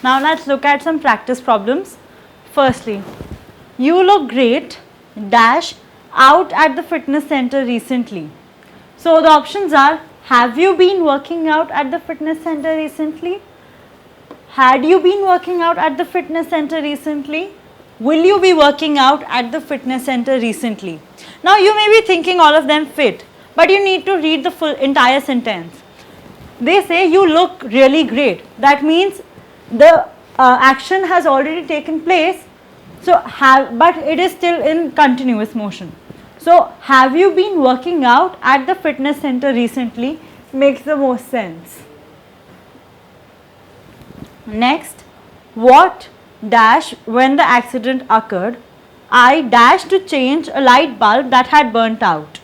Now let's look at some practice problems. Firstly, you look great dash out at the fitness center recently. So the options are, have you been working out at the fitness center recently? Had you been working out at the fitness center recently? Will you be working out at the fitness center recently? Now you may be thinking all of them fit, but you need to read the full entire sentence. They say you look really great. That means the action has already taken place, so but it is still in continuous motion. So have you been working out at the fitness center recently makes the most sense. Next, what dash when the accident occurred? I dashed to change a light bulb that had burnt out.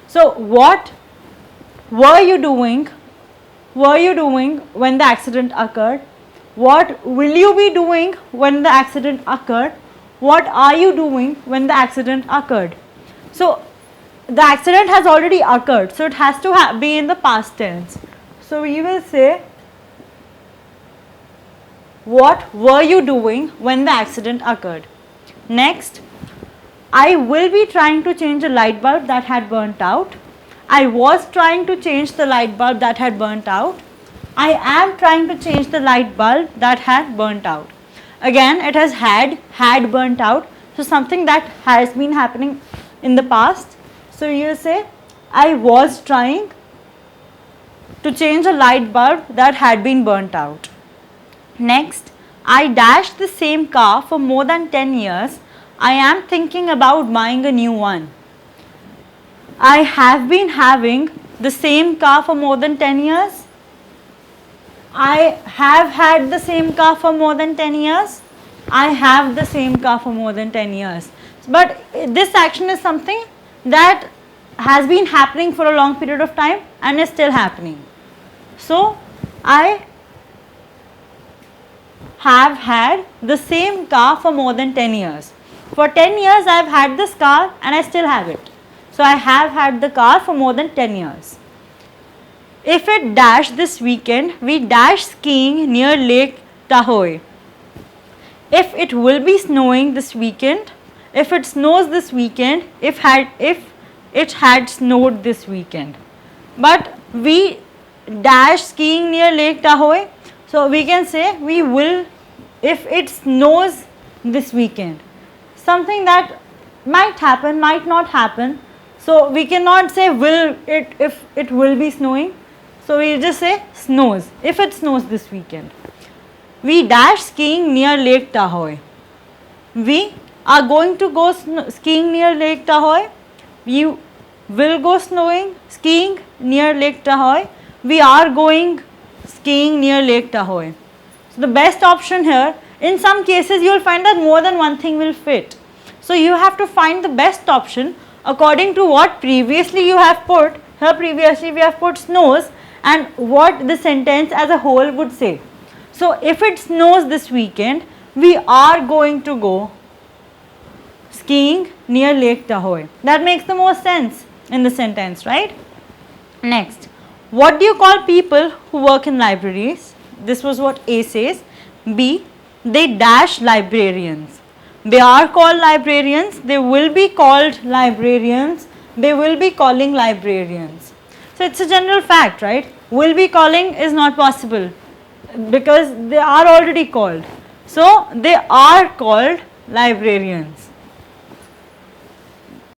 So what were you doing when the accident occurred? What will you be doing when the accident occurred? What are you doing when the accident occurred? So the accident has already occurred, so it has to be in the past tense. So we will say, what were you doing when the accident occurred? Next, I will be trying to change a light bulb that had burnt out. I was trying to change the light bulb that had burnt out. I am trying to change the light bulb that had burnt out. Again, it has had burnt out, so something that has been happening in the past. So you will say, I was trying to change a light bulb that had been burnt out. Next, I dashed the same car for more than 10 years. I am thinking about buying a new one. I have been having the same car for more than 10 years. I have had the same car for more than 10 years. I have the same car for more than 10 years. But this action is something that has been happening for a long period of time and is still happening. So, I have had the same car for more than 10 years. For 10 years I have had this car and I still have it. So I have had the car for more than 10 years. If it dash this weekend, we dash skiing near Lake Tahoe. If it will be snowing this weekend, if it snows this weekend, if it had snowed this weekend. But we dash skiing near Lake Tahoe, so we can say we will if it snows this weekend. Something that might happen, might not happen. So we cannot say will it if it will be snowing. So we just say snows, if it snows this weekend. We dash skiing near Lake Tahoe. We are going to go skiing near Lake Tahoe. We will go skiing near Lake Tahoe. We are going skiing near Lake Tahoe. So the best option here, in some cases you will find that more than one thing will fit. So you have to find the best option according to what previously you have put. Here previously we have put snows and what the sentence as a whole would say. So if it snows this weekend, we are going to go skiing near Lake Tahoe. That makes the most sense in the sentence, right? Next, what do you call people who work in libraries? This was what A says. B, they dash librarians. They are called librarians. They will be called librarians. They will be calling librarians. So it's a general fact, right? Will be calling is not possible because they are already called. So they are called librarians.